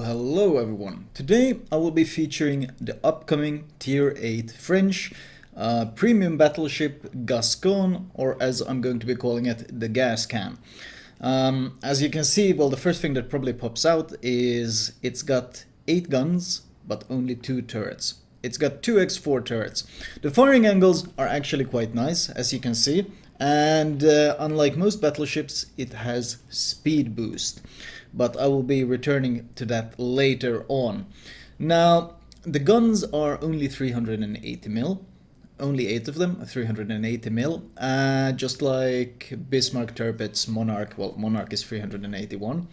Hello everyone. Today I will be featuring the upcoming Tier 8 French Premium Battleship Gascogne, or as I'm going to be calling it, the Gascogne. As you can see, well, the first thing that probably pops out is it's got 8 guns, but only 2 turrets. It's got 2x4 turrets. The firing angles are actually quite nice, as you can see, and unlike most battleships, it has speed boost. But I will be returning to that later on. Now, the guns are only 380 mil. Only 8 of them, 380 mil. Just like Bismarck, Tirpitz, Monarch. Well, Monarch is 381.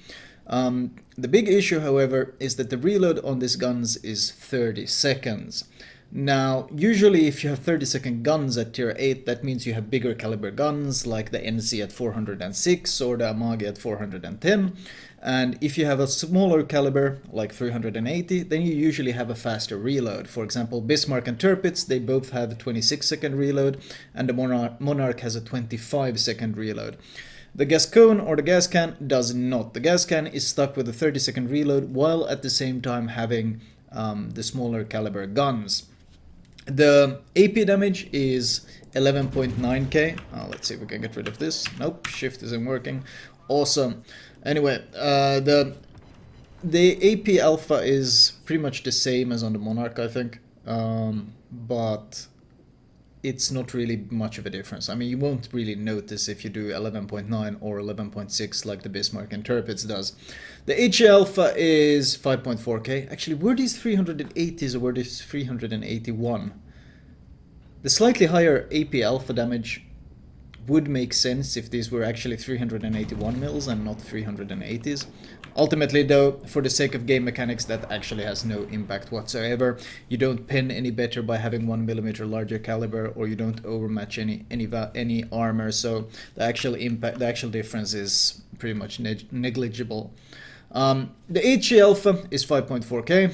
The big issue, however, is that the reload on these guns is 30 seconds. Now, usually if you have 30-second guns at Tier 8, that means you have bigger caliber guns like the NC at 406 or the Amagi at 410. And if you have a smaller caliber, like 380, then you usually have a faster reload. For example, Bismarck and Tirpitz, they both have a 26-second reload, and the Monarch has a 25-second reload. The Gascogne or the Gascogne does not. The Gascogne is stuck with a 30-second reload while at the same time having the smaller caliber guns. The AP damage is 11.9k. Let's see if we can get rid of this. Nope, shift isn't working. Awesome. Anyway, the AP alpha is pretty much the same as on the Monarch, I think, but it's not really much of a difference. I mean, you won't really notice if you do 11.9 or 11.6 like the Bismarck and Tirpitz does. The HE alpha is 5.4k. Actually, were these 380s or were these 381? The slightly higher AP alpha damage would make sense if these were actually 381 mils and not 380s. Ultimately though, for the sake of game mechanics, that actually has no impact whatsoever. You don't pin any better by having 1mm larger caliber, or you don't overmatch any armor, so the actual impact, the actual difference is pretty much negligible. The HE alpha is 5.4k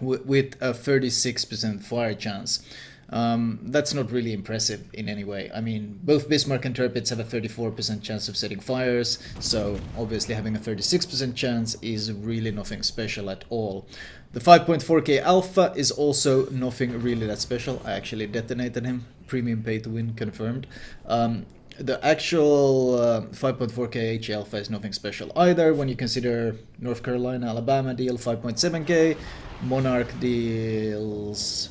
with a 36% fire chance. That's not really impressive in any way. I mean, both Bismarck and Tirpitz have a 34% chance of setting fires, so obviously having a 36% chance is really nothing special at all. The 5.4k alpha is also nothing really that special. I actually detonated him. Premium pay to win confirmed. The actual 5.4k HE alpha is nothing special either when you consider North Carolina, Alabama deal 5.7k, Monarch deals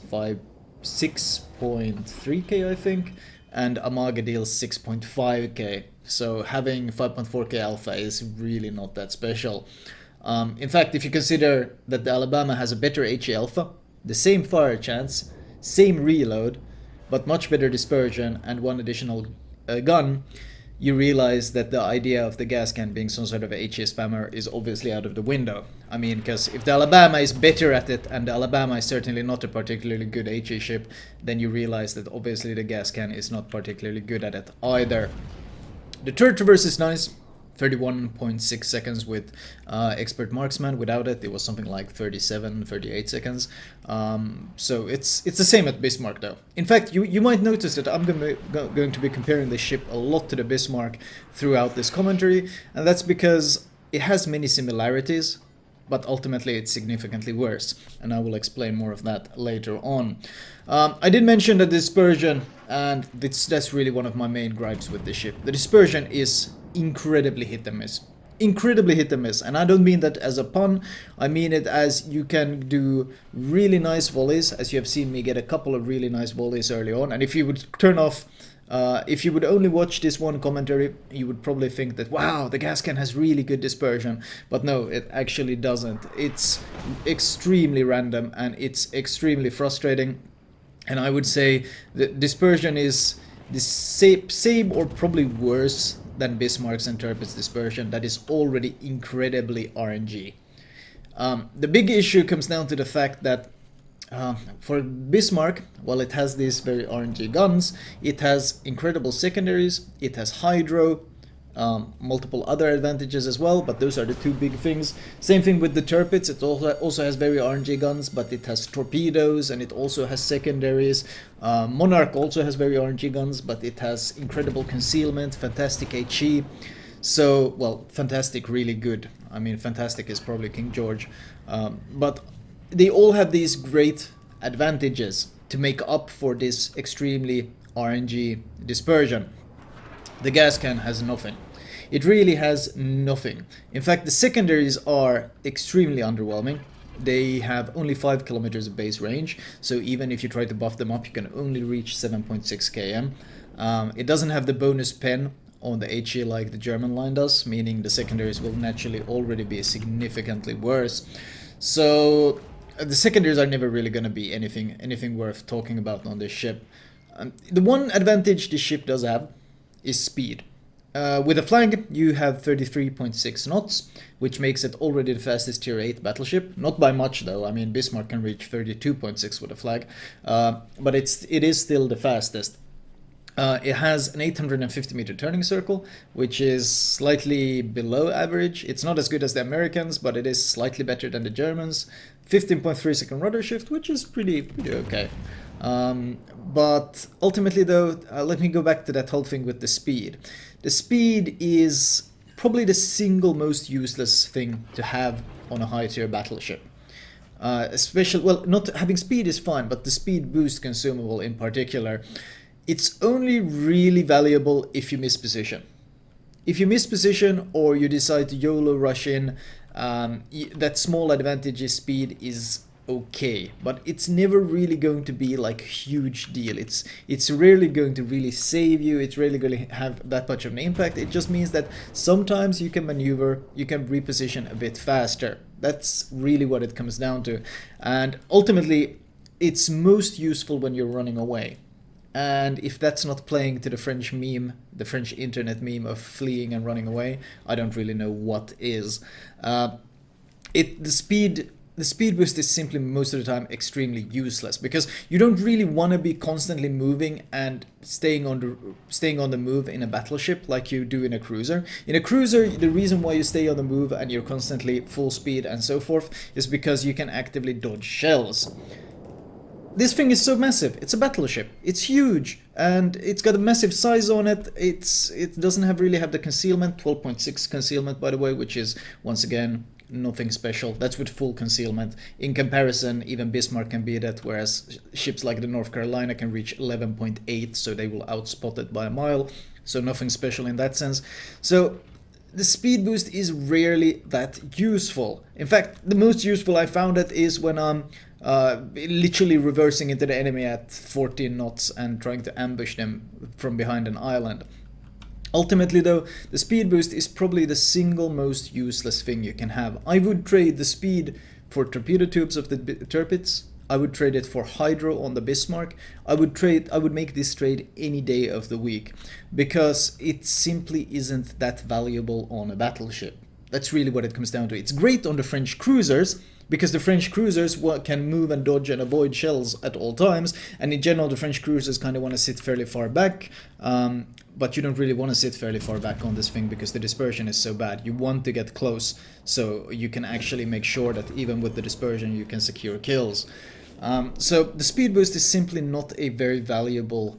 6.3k I think, and Amagi deals 6.5k. So having 5.4k alpha is really not that special. In fact, if you consider that the Alabama has a better HE alpha, the same fire chance, same reload, but much better dispersion and one additional gun, you realize that the idea of the Gascogne being some sort of a HE spammer is obviously out of the window. I mean, because if the Alabama is better at it, and the Alabama is certainly not a particularly good HE ship, then you realize that obviously the Gascogne is not particularly good at it either. The turret traverse is nice. 31.6 seconds with expert marksman. Without it, it was something like 38 seconds. So it's the same at Bismarck though. In fact, you might notice that I'm going to be comparing this ship a lot to the Bismarck throughout this commentary, and that's because it has many similarities, but ultimately it's significantly worse, and I will explain more of that later on. I did mention the dispersion, and that's really one of my main gripes with this ship. The dispersion is incredibly hit and miss. Incredibly hit and miss, and I don't mean that as a pun, I mean it as you can do really nice volleys, as you have seen me get a couple of really nice volleys early on, and if you would turn off, if you would only watch this one commentary, you would probably think that, wow, the Gascogne has really good dispersion, but no, it actually doesn't. It's extremely random and it's extremely frustrating, and I would say the dispersion is the same or probably worse than Bismarck's and Tirpitz dispersion. That is already incredibly RNG. The big issue comes down to the fact that for Bismarck, while it has these very RNG guns, it has incredible secondaries, it has hydro, multiple other advantages as well, but those are the two big things. Same thing with the Tirpitz, it also has very RNG guns, but it has torpedoes and it also has secondaries. Monarch also has very RNG guns, but it has incredible concealment, fantastic HE. So, well, fantastic, really good. I mean, fantastic is probably King George. But they all have these great advantages to make up for this extremely RNG dispersion. The Gascogne has nothing. It really has nothing. In fact, the secondaries are extremely underwhelming. They have only 5 kilometers of base range, so even if you try to buff them up, you can only reach 7.6 km. It doesn't have the bonus pen on the HE like the German line does, meaning the secondaries will naturally already be significantly worse. So the secondaries are never really going to be anything worth talking about on this ship. The one advantage this ship does have is speed. With a flag, you have 33.6 knots, which makes it already the fastest tier 8 battleship. Not by much though, I mean Bismarck can reach 32.6 with a flag, but it is still the fastest. It has an 850 meter turning circle, which is slightly below average. It's not as good as the Americans, but it is slightly better than the Germans. 15.3 second rudder shift, which is pretty okay. But ultimately though, let me go back to that whole thing with the speed. The speed is probably the single most useless thing to have on a high tier battleship. Especially, well, not having speed is fine, but the speed boost consumable in particular, it's only really valuable if you miss position. If you miss position or you decide to YOLO rush in, that small advantage is speed is okay, but it's never really going to be like a huge deal. It's rarely going to really save you. It's rarely going to have that much of an impact. It just means that sometimes you can maneuver, you can reposition a bit faster. That's really what it comes down to. And ultimately, it's most useful when you're running away. And if that's not playing to the French meme, the French internet meme of fleeing and running away, I don't really know what is. The speed boost is simply most of the time extremely useless because you don't really want to be constantly moving and staying on the move in a battleship like you do in a cruiser. In a cruiser, the reason why you stay on the move and you're constantly full speed and so forth is because you can actively dodge shells. This thing is so massive. It's a battleship. It's huge, and it's got a massive size on it. It doesn't really have the concealment, 12.6 concealment by the way, which is once again nothing special. That's with full concealment. In comparison, even Bismarck can beat it, whereas ships like the North Carolina can reach 11.8, so they will outspot it by a mile. So nothing special in that sense. So the speed boost is rarely that useful. In fact, the most useful I found it is when I'm literally reversing into the enemy at 14 knots and trying to ambush them from behind an island. Ultimately though, the speed boost is probably the single most useless thing you can have. I would trade the speed for torpedo tubes of the Tirpitz. I would trade it for hydro on the Bismarck. I would make this trade any day of the week because it simply isn't that valuable on a battleship. That's really what it comes down to. It's great on the French cruisers because the French cruisers can move and dodge and avoid shells at all times, and in general the French cruisers kind of want to sit fairly far back, but you don't really want to sit fairly far back on this thing because the dispersion is so bad. You want to get close so you can actually make sure that even with the dispersion you can secure kills. So the speed boost is simply not a very valuable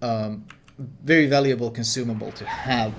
consumable to have.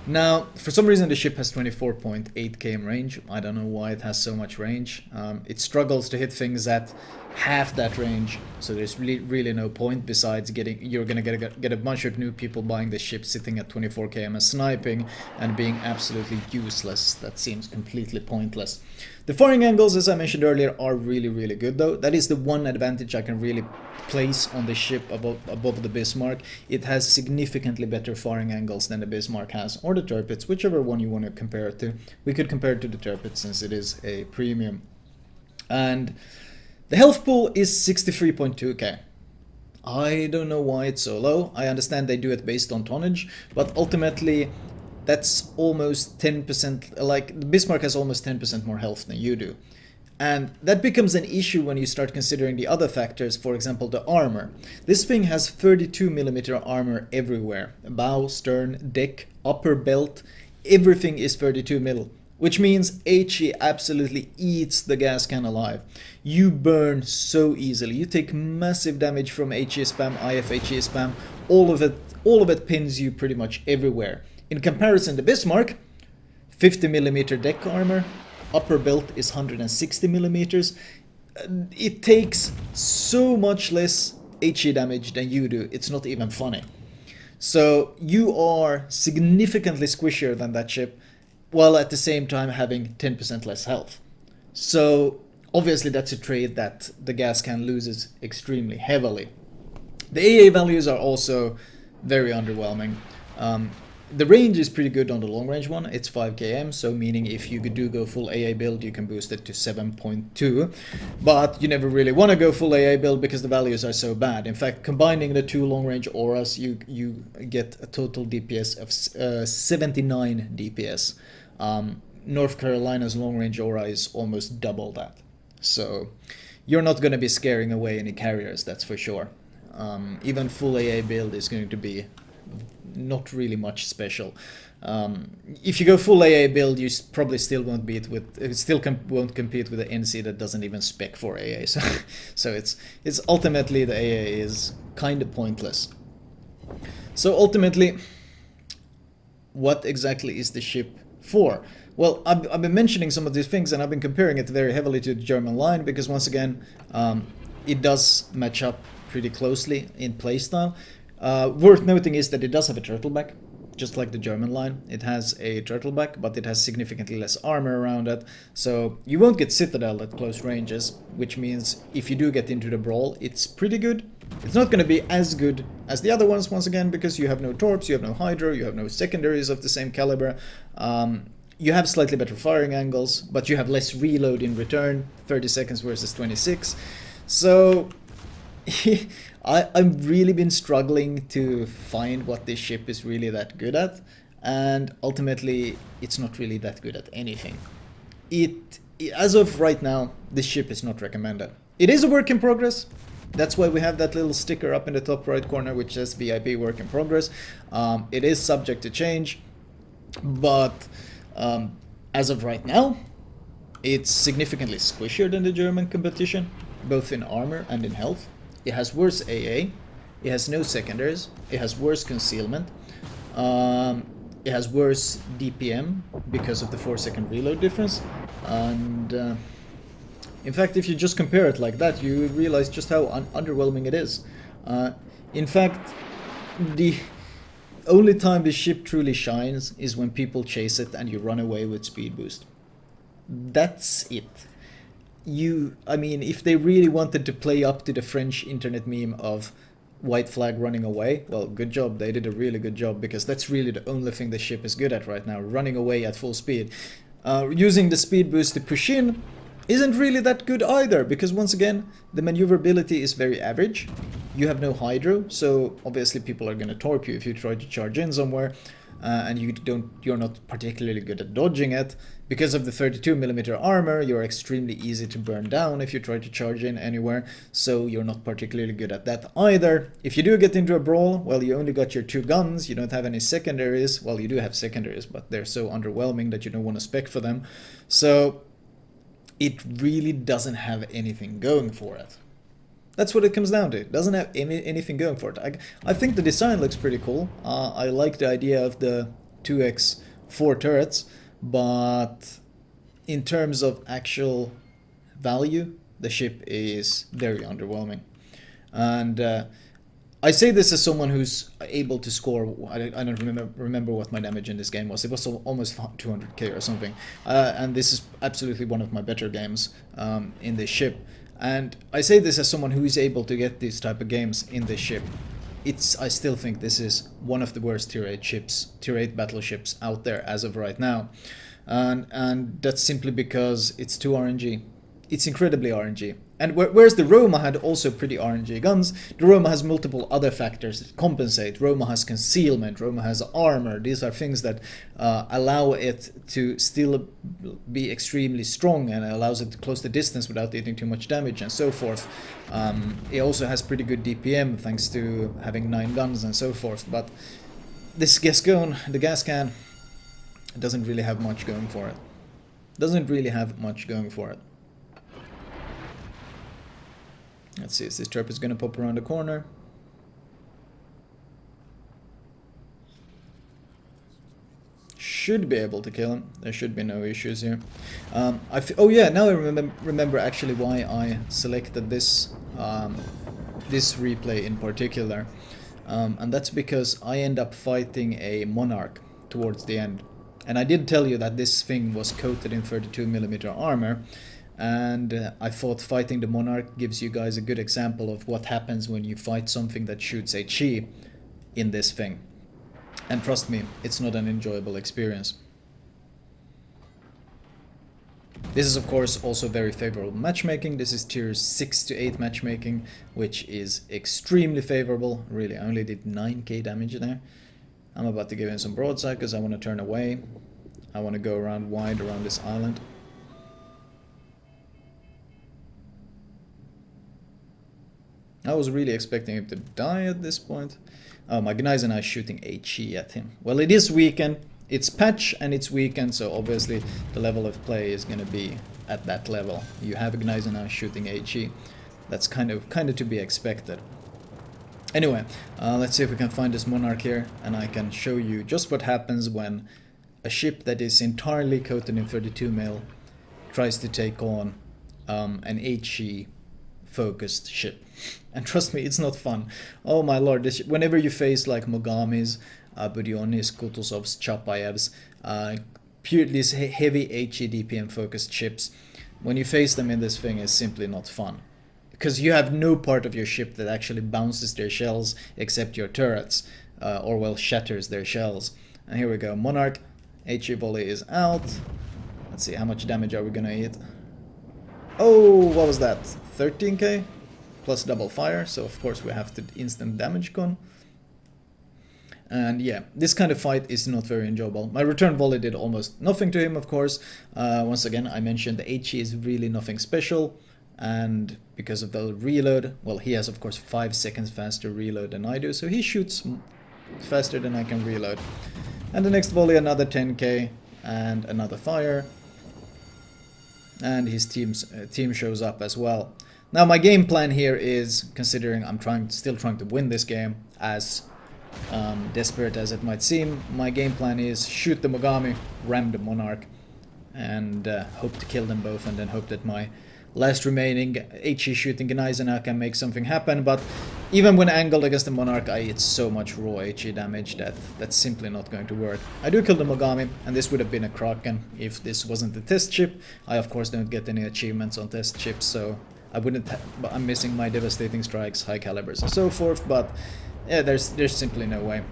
Now, for some reason the ship has 24.8 km range. I don't know why it has so much range. It struggles to hit things at half that range, so there's really no point besides you're gonna get a bunch of new people buying the ship sitting at 24 km and sniping and being absolutely useless. That seems completely pointless. The firing angles, as I mentioned earlier, are really good though. That is the one advantage I can really place on the ship above the Bismarck. It has significantly better firing angles than the Bismarck has, or the Tirpitz, whichever one you want to compare it to. We could compare it to the Tirpitz since it is a premium. And the health pool is 63.2k. I don't know why it's so low. I understand they do it based on tonnage, but ultimately that's almost 10%, like the Bismarck has almost 10% more health than you do. And that becomes an issue when you start considering the other factors, for example the armor. This thing has 32mm armor everywhere. Bow, stern, deck, upper belt, everything is 32mm. Which means HE absolutely eats the Gascogne alive. You burn so easily. You take massive damage from HE spam, IF HE spam. All of it pins you pretty much everywhere. In comparison, the Bismarck, 50mm deck armor, upper belt is 160mm. It takes so much less HE damage than you do, it's not even funny. So you are significantly squishier than that ship, while at the same time having 10% less health. So obviously that's a trade that the Gascogne loses extremely heavily. The AA values are also very underwhelming. The range is pretty good on the long range one, it's 5 km, so meaning if you do go full AA build you can boost it to 7.2, but you never really want to go full AA build because the values are so bad. In fact, combining the two long range auras you get a total DPS of 79 DPS. North Carolina's long range aura is almost double that, so you're not going to be scaring away any carriers, that's for sure. Even full AA build is going to be not really much special. If you go full AA build, you probably still won't beat with, won't compete with the NC that doesn't even spec for AA. So it's ultimately the AA is kind of pointless. So ultimately, what exactly is the ship for? Well, I've been mentioning some of these things, and I've been comparing it very heavily to the German line because once again, it does match up pretty closely in playstyle. Worth noting is that it does have a turtleback, just like the German line. It has a turtleback, but it has significantly less armor around it, so you won't get Citadel at close ranges, which means if you do get into the brawl, it's pretty good. It's not going to be as good as the other ones, once again, because you have no torps, you have no hydro, you have no secondaries of the same caliber. You have slightly better firing angles, but you have less reload in return, 30 seconds versus 26. So I've really been struggling to find what this ship is really that good at, and ultimately it's not really that good at anything. As of right now, this ship is not recommended. It is a work in progress. That's why we have that little sticker up in the top right corner which says VIP work in progress. It is subject to change, but as of right now, it's significantly squishier than the German competition, both in armor and in health. It has worse AA, it has no secondaries, it has worse concealment, it has worse DPM because of the 4-second reload difference, and in fact, if you just compare it like that, you realize just how underwhelming it is. In fact, the only time the ship truly shines is when people chase it and you run away with speed boost. That's it. I mean, if they really wanted to play up to the French internet meme of white flag running away, well, good job, they did a really good job, because that's really the only thing the ship is good at right now, running away at full speed. Using the speed boost to push in isn't really that good either, because once again, the maneuverability is very average. You have no hydro, so obviously people are going to torp you if you try to charge in somewhere, and you're not particularly good at dodging it. Because of the 32mm armor, you're extremely easy to burn down if you try to charge in anywhere, so you're not particularly good at that either. If you do get into a brawl, well, you only got your 2 guns, you don't have any secondaries. Well, you do have secondaries, but they're so underwhelming that you don't want to spec for them. So it really doesn't have anything going for it. That's what it comes down to. It doesn't have anything going for it. I think the design looks pretty cool. I like the idea of the 2x4 turrets, but in terms of actual value, the ship is very underwhelming. And I say this as someone who's able to score, I don't remember what my damage in this game was. It was almost 200k or something. And this is absolutely one of my better games in this ship. And I say this as someone who is able to get these type of games in this ship. I still think this is one of the worst tier 8 ships, tier 8 battleships out there as of right now. And that's simply because it's too RNG. It's incredibly RNG. And whereas the Roma had also pretty RNG guns, the Roma has multiple other factors that compensate. Roma has concealment, Roma has armor. These are things that allow it to still be extremely strong, and allows it to close the distance without eating too much damage and so forth. It also has pretty good DPM thanks to having 9 guns and so forth. But this Gascogne, the Gascogne, doesn't really have much going for it. Doesn't really have much going for it. Let's see, is this trap is going to pop around the corner? should be able to kill him. There should be no issues here. Oh yeah, now I remember actually why I selected this this replay in particular. And that's because I end up fighting a Monarch towards the end. And I did tell you that this thing was coated in 32mm armor, and I thought fighting the Monarch gives you guys a good example of what happens when you fight something that shoots HE in this thing. And trust me, it's not an enjoyable experience. This is of course also very favorable matchmaking. This is tier 6 to 8 matchmaking, which is extremely favorable. Really, I only did 9k damage there. I'm about to give in some broadside because I want to turn away. I want to go around wide around this island. I was really expecting him to die at this point. Oh, my Gneisenau is shooting HE at him. Well, it is weekend. It's patch and it's weekend, so obviously the level of play is going to be at that level. You have Gneisenau shooting HE. That's kind of to be expected. Anyway, let's see if we can find this Monarch here, and I can show you just what happens when a ship that is entirely coated in 32mm tries to take on an HE focused ship. And trust me, it's not fun. Oh my lord, whenever you face like Mogamis, Budionis, Kutuzovs, Chapayevs, these heavy HE DPM focused ships, when you face them in this thing, is simply not fun. Because you have no part of your ship that actually bounces their shells except your turrets, or well, shatters their shells. And here we go, Monarch, HE volley is out. Let's see, how much damage are we gonna hit? Oh, what was that? 13k? Plus double fire, so of course we have to instant damage con. And yeah, this kind of fight is not very enjoyable. My return volley did almost nothing to him, of course. Once again, I mentioned the HE is really nothing special. And because of the reload, well, he has of course 5 seconds faster reload than I do, so he shoots faster than I can reload. And the next volley, another 10k and another fire. And his team shows up as well. Now my game plan here is, considering I'm still trying to win this game, as desperate as it might seem, my game plan is shoot the Mogami, ram the Monarch, and hope to kill them both, and then hope that my last remaining HE shooting Gneisenau can make something happen. But even when angled against the Monarch, I hit so much raw HE damage that that's simply not going to work. I do kill the Mogami, and this would have been a Kraken if this wasn't a test ship. I of course don't get any achievements on test ships, so I wouldn't I'm missing my devastating strikes, high calibers and so forth, but yeah, there's simply no way.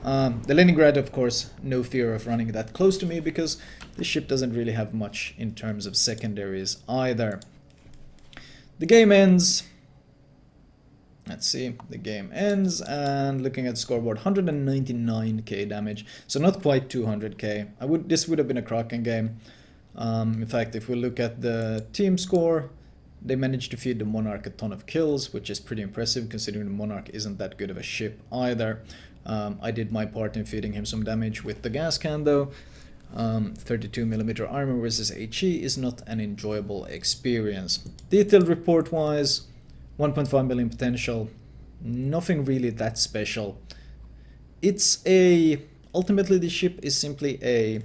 The Leningrad, of course, no fear of running that close to me, because this ship doesn't really have much in terms of secondaries either. The game ends. Let's see, the game ends, and looking at the scoreboard, 199k damage, so not quite 200k. This would have been a Kraken game. In fact, if we look at the team score, they managed to feed the Monarch a ton of kills, which is pretty impressive considering the Monarch isn't that good of a ship either. I did my part in feeding him some damage with the gas can though. 32mm armor versus HE is not an enjoyable experience. Detailed report wise, 1.5 million potential, nothing really that special. Ultimately the ship is simply a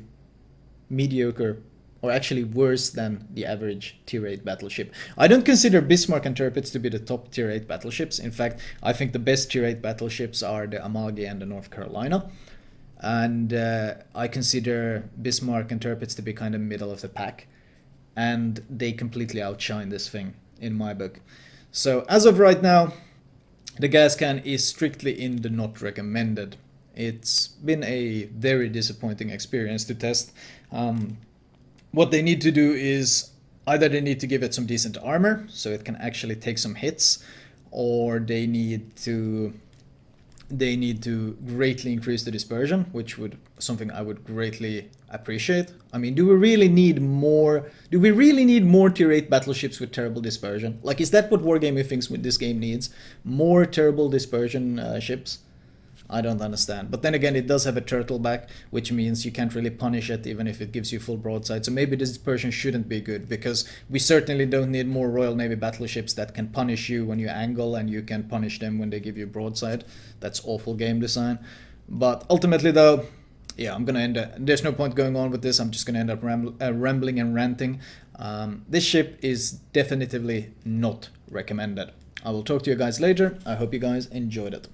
mediocre, or actually worse than the average tier 8 battleship. I don't consider Bismarck and Tirpitz to be the top tier 8 battleships. In fact, I think the best tier 8 battleships are the Amagi and the North Carolina. And I consider Bismarck and Tirpitz to be kind of middle of the pack. And they completely outshine this thing, in my book. So as of right now, the gas can is strictly in the not recommended. It's been a very disappointing experience to test. What they need to do is either they need to give it some decent armor so it can actually take some hits, or they need to greatly increase the dispersion, which would something I would greatly appreciate. I mean, do we really need more tier 8 battleships with terrible dispersion? Like, is that what Wargaming thinks this game needs? More terrible dispersion ships? I don't understand. But then again, it does have a turtle back, which means you can't really punish it even if it gives you full broadside. So maybe this dispersion shouldn't be good, because we certainly don't need more Royal Navy battleships that can punish you when you angle, and you can punish them when they give you broadside. That's awful game design. But ultimately though, yeah, I'm gonna end up, there's no point going on with this. I'm just gonna end up rambling and ranting. This ship is definitively not recommended. I will talk to you guys later. I hope you guys enjoyed it.